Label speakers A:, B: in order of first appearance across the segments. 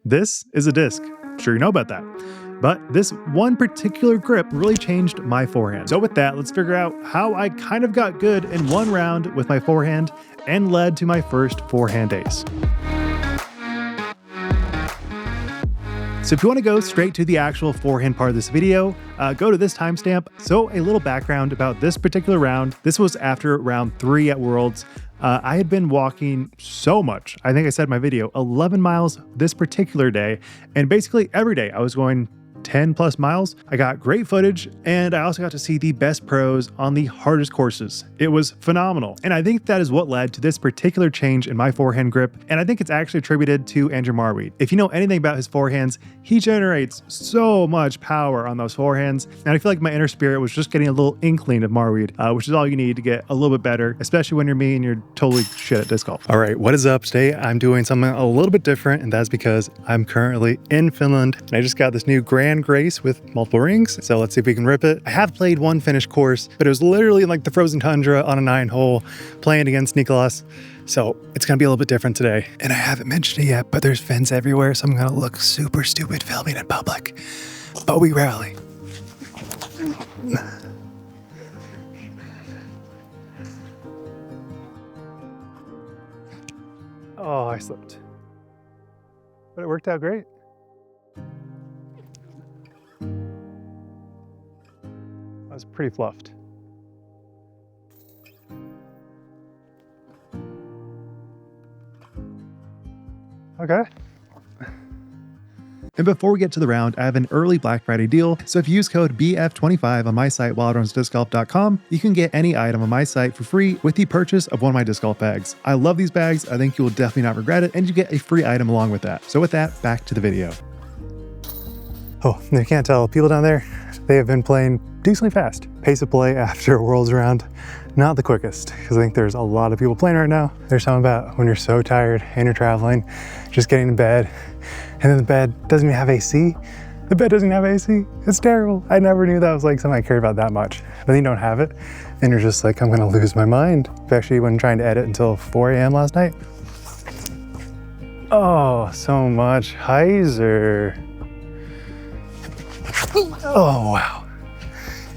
A: This is a disc. Sure you know about that. But this one particular grip really changed my forehand. So with that, let's figure out how I kind of got good in one round with my forehand and led to my first forehand ace. So if you want to go straight to the actual forehand part of this video, go to this timestamp. So a little background about this particular round. This was after round 3 at Worlds. I had been walking so much. I think I said in my video, 11 miles this particular day. And basically every day I was going 10 plus miles. I got great footage, and I also got to see the best pros on the hardest courses. It was phenomenal. And I think that is what led to this particular change in my forehand grip. And I think it's actually attributed to Andrew Marwede. If you know anything about his forehands, he generates so much power on those forehands. And I feel like my inner spirit was just getting a little inkling of Marwede, which is all you need to get a little bit better, especially when you're me and you're totally shit at disc golf. All right, what is up? Today I'm doing something a little bit different, and that's because I'm currently in Finland. And I just got this new Grand Grace with multiple rings. So let's see if we can rip it. I have played one Finnish course, but it was literally like the frozen tundra on a 9-hole playing against Nicholas. So it's gonna be a little bit different today. And I haven't mentioned it yet, but there's fins everywhere. So I'm gonna look super stupid filming in public, but we rarely. Oh, I slipped. But it worked out great. I was pretty fluffed. Okay. And before we get to the round, I have an early Black Friday deal. So if you use code BF25 on my site, wildrunsdiscgolf.com, you can get any item on my site for free with the purchase of one of my disc golf bags. I love these bags. I think you will definitely not regret it. And you get a free item along with that. So with that, back to the video. Oh, you can't tell. People down there, they have been playing decently fast. Pace of play after a Worlds round, not the quickest, because I think there's a lot of people playing right now. There's something about when you're so tired and you're traveling, just getting in bed, and then the bed doesn't even have AC. The bed doesn't have AC. It's terrible. I never knew that was like something I cared about that much. But then you don't have it, and you're just like, I'm gonna lose my mind, especially when trying to edit until 4 a.m. last night. Oh, so much hyzer. Oh, wow.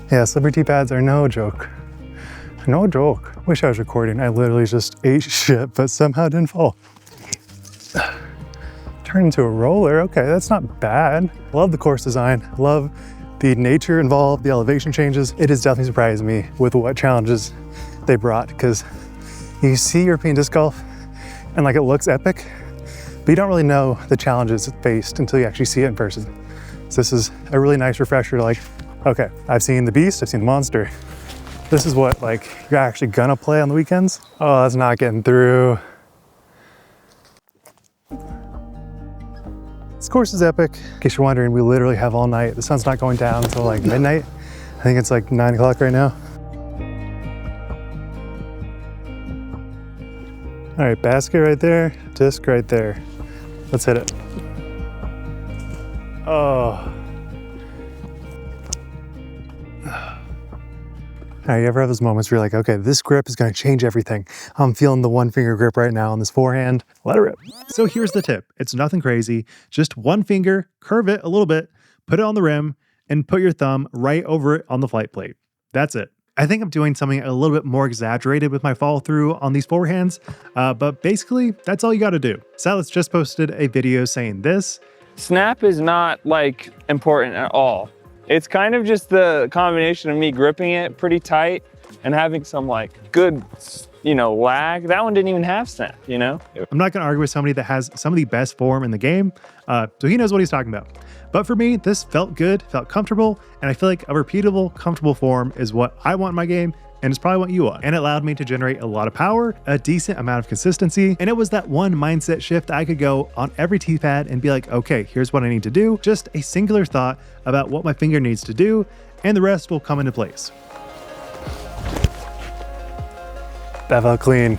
A: Yeah, slippery tee pads are no joke. No joke. Wish I was recording. I literally just ate shit, but somehow didn't fall. Turned into a roller. Okay, that's not bad. Love the course design. Love the nature involved, the elevation changes. It has definitely surprised me with what challenges they brought, because you see European disc golf and like it looks epic, but you don't really know the challenges it faced until you actually see it in person. So this is a really nice refresher to like, okay, I've seen the beast, I've seen the monster. This is what like you're actually gonna play on the weekends. Oh, that's not getting through. This course is epic. In case you're wondering, we literally have all night. The sun's not going down until like midnight. I think it's like 9 o'clock right now. All right, basket right there, disc right there. Let's hit it. Oh. Now, you ever have those moments where you're like, okay, this grip is gonna change everything. I'm feeling the one finger grip right now on this forehand. Let it rip. So here's the tip. It's nothing crazy. Just one finger, curve it a little bit, put it on the rim, and put your thumb right over it on the flight plate. That's it. I think I'm doing something a little bit more exaggerated with my follow through on these forehands, but basically that's all you gotta do. Silas just posted a video saying this.
B: Snap is not like important at all. It's kind of just the combination of me gripping it pretty tight and having some like good, lag. That one didn't even have snap,
A: I'm not gonna argue with somebody that has some of the best form in the game, so he knows what he's talking about. But for me, this felt good, felt comfortable, and I feel like a repeatable, comfortable form is what I want in my game, and it's probably what you want. And it allowed me to generate a lot of power, a decent amount of consistency, and it was that one mindset shift I could go on every tee pad and be like, okay, here's what I need to do. Just a singular thought about what my finger needs to do, and the rest will come into place. That felt clean.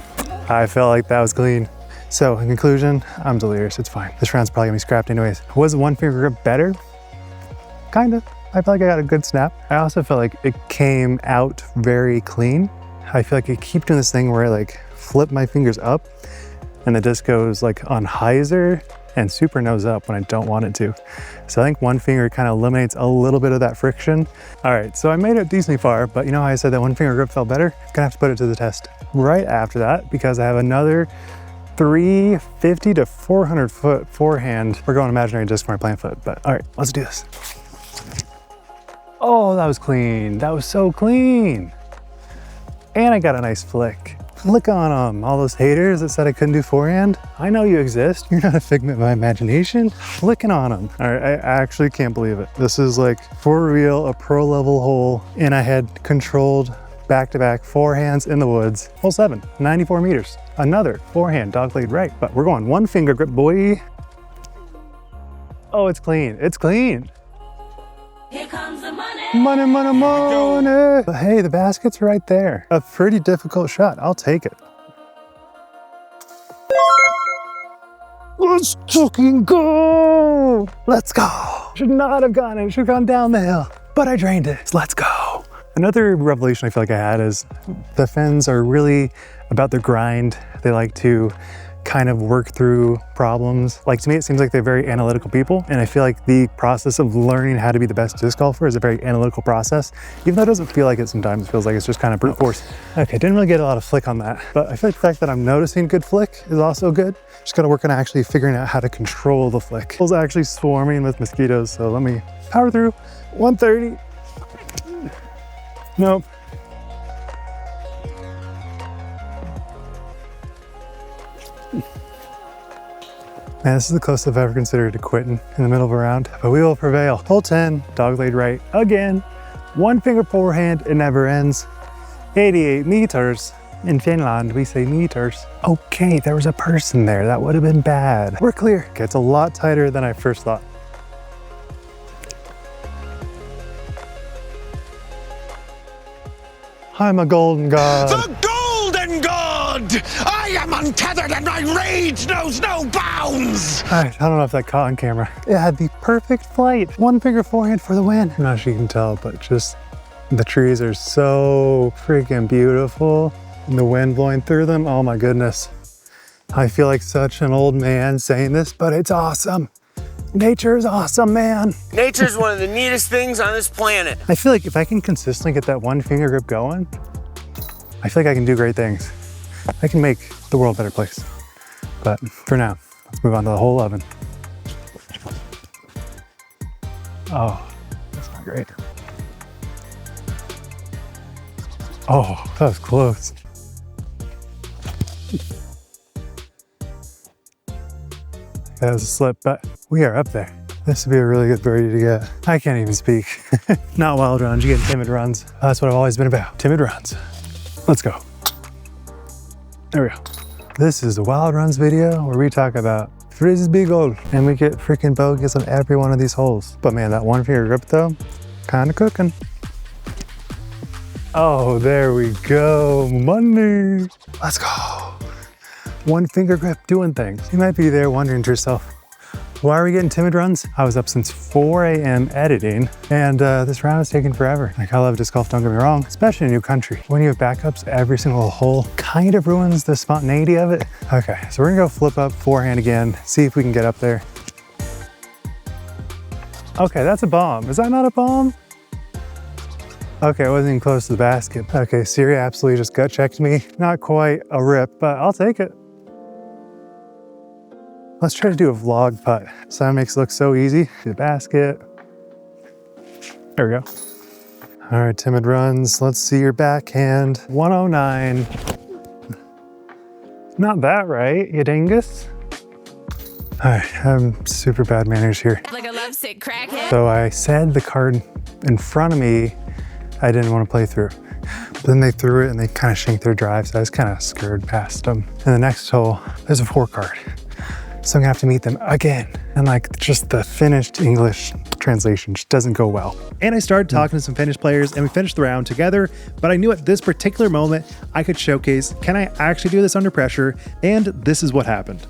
A: I felt like that was clean. So in conclusion, I'm delirious, it's fine. This round's probably gonna be scrapped anyways. Was the one finger grip better? Kinda. I feel like I got a good snap. I also felt like it came out very clean. I feel like I keep doing this thing where I like flip my fingers up and the disc goes like on hyzer and super nose up when I don't want it to. So I think one finger kind of eliminates a little bit of that friction. All right, so I made it decently far, but you know how I said that one finger grip felt better? Gonna have to put it to the test right after that because I have another 350 to 400 foot forehand. We're going imaginary disc for my plant foot, but all right, let's do this. Oh, that was clean. That was so clean. And I got a nice flick. Flick on them, all those haters that said I couldn't do forehand. I know you exist. You're not a figment of my imagination. Flicking on them. All right, I actually can't believe it. This is like, for real, a pro level hole, and I had controlled back-to-back forehands in the woods. Hole 7, 94 meters. Another forehand dogleg right, but we're going one finger grip, boy. Oh, it's clean. It's clean.
C: Here comes the money.
A: Money, money, money. But hey, the basket's right there. A pretty difficult shot. I'll take it. Let's fucking go. Let's go. Should not have gone in. Should have gone down the hill, but I drained it. So let's go. Another revelation I feel like I had is the Finns are really about their grind. They like to kind of work through problems. Like, to me, it seems like they're very analytical people. And I feel like the process of learning how to be the best disc golfer is a very analytical process. Even though it doesn't feel like it sometimes, it feels like it's just kind of brute force. Okay, didn't really get a lot of flick on that, but I feel like the fact that I'm noticing good flick is also good. Just gotta work on actually figuring out how to control the flick. It's actually swarming with mosquitoes, so let me power through. 130. Nope. Man, this is the closest I've ever considered to quitting in the middle of a round, but we will prevail. Hole 10, dogleg right again. One finger forehand, it never ends. 88 meters. In Finland, we say meters. Okay, there was a person there. That would have been bad. We're clear. Okay, it's a lot tighter than I first thought. I'm a golden god.
D: The golden god! I am untethered and my rage knows no bounds!
A: All right, I don't know if that caught on camera. It had the perfect flight. One finger forehand for the win. I'm not sure you can tell, but just the trees are so freaking beautiful. And the wind blowing through them, oh my goodness. I feel like such an old man saying this, but it's awesome. Nature is awesome, man.
D: Nature's one of the neatest things on this planet.
A: I feel like if I can consistently get that one finger grip going, I feel like I can do great things. I can make the world a better place. But for now, let's move on to the hole 11. Oh, that's not great. Oh, that was close. That was a slip, but we are up there. This would be a really good birdie to get. I can't even speak. Not wild runs, you get timid runs. That's what I've always been about, timid runs. Let's go. There we go. This is the wild runs video where we talk about frisbee golf and we get freaking bogeys on every one of these holes. But man, that one finger grip though, kind of cooking. Oh, there we go, money. Let's go. One finger grip doing things. You might be there wondering to yourself, why are we getting timid runs? I was up since 4 a.m. editing and this round is taking forever. Like, I love disc golf, don't get me wrong, especially in a new country. When you have backups, every single hole kind of ruins the spontaneity of it. Okay, so we're gonna go flip up forehand again, see if we can get up there. Okay, that's a bomb. Is that not a bomb? Okay, I wasn't even close to the basket. Okay, Siri absolutely just gut checked me. Not quite a rip, but I'll take it. Let's try to do a vlog putt. So that makes it look so easy. The basket. There we go. All right, timid runs. Let's see your backhand. 109. Not that right, you dingus. All right, I'm super bad manners here.
C: Like a lovesick crackhead.
A: So I said the card in front of me, I didn't want to play through. But then they threw it and they kind of shanked their drive, so I was kind of scurried past them. And the next hole, there's a 4 card. So I'm gonna have to meet them again. And like, just the finished English translation just doesn't go well.
E: And I started talking to some Finnish players and we finished the round together, but I knew at this particular moment, I could showcase, can I actually do this under pressure? And this is what happened.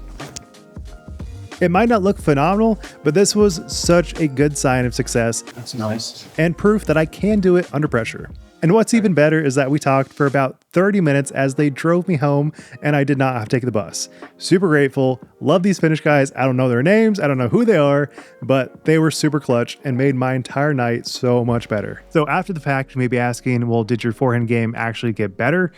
E: It might not look phenomenal, but this was such a good sign of success.
B: That's nice.
E: And proof that I can do it under pressure. And what's even better is that we talked for about 30 minutes as they drove me home and I did not have to take the bus. Super grateful. Love these Finnish guys. I don't know their names. I don't know who they are, but they were super clutch and made my entire night so much better. So after the fact, you may be asking, well, did your forehand game actually get better?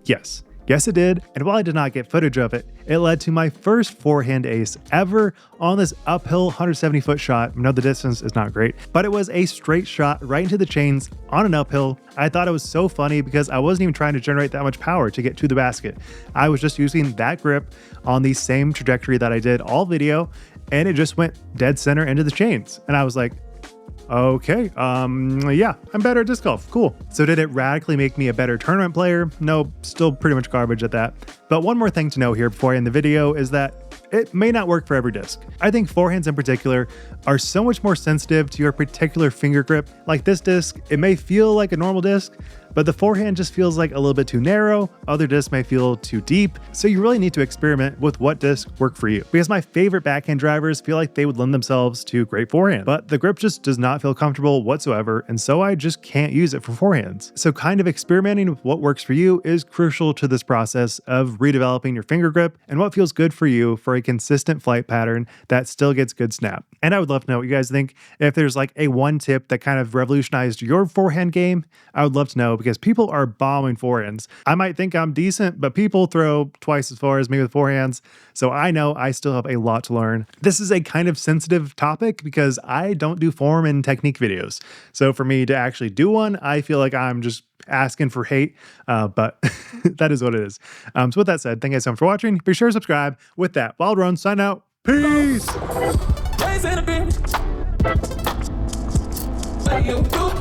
E: Yes. Yes, it did. And while I did not get footage of it, it led to my first forehand ace ever on this uphill 170-foot shot. I know the distance is not great, but it was a straight shot right into the chains on an uphill. I thought it was so funny because I wasn't even trying to generate that much power to get to the basket. I was just using that grip on the same trajectory that I did all video, and it just went dead center into the chains. And I was like, okay, yeah, I'm better at disc golf. Cool. So did it radically make me a better tournament player? No, still pretty much garbage at that. But one more thing to know here before I end the video is that it may not work for every disc. I think forehands in particular are so much more sensitive to your particular finger grip. Like this disc, it may feel like a normal disc, but the forehand just feels like a little bit too narrow. Other discs may feel too deep. So you really need to experiment with what discs work for you. Because my favorite backhand drivers feel like they would lend themselves to great forehand, but the grip just does not feel comfortable whatsoever. And so I just can't use it for forehands. So kind of experimenting with what works for you is crucial to this process of redeveloping your finger grip and what feels good for you for a consistent flight pattern that still gets good snap. And I would love to know what you guys think. If there's like a one tip that kind of revolutionized your forehand game, I would love to know, because people are bombing forehands. I might think I'm decent, but people throw twice as far as me with forehands. So I know I still have a lot to learn. This is a kind of sensitive topic because I don't do form and technique videos. So for me to actually do one, I feel like I'm just asking for hate, but that is what it is. So with that said, thank you guys so much for watching. Be sure to subscribe. With that, Wild Run, sign out. Peace! What you do?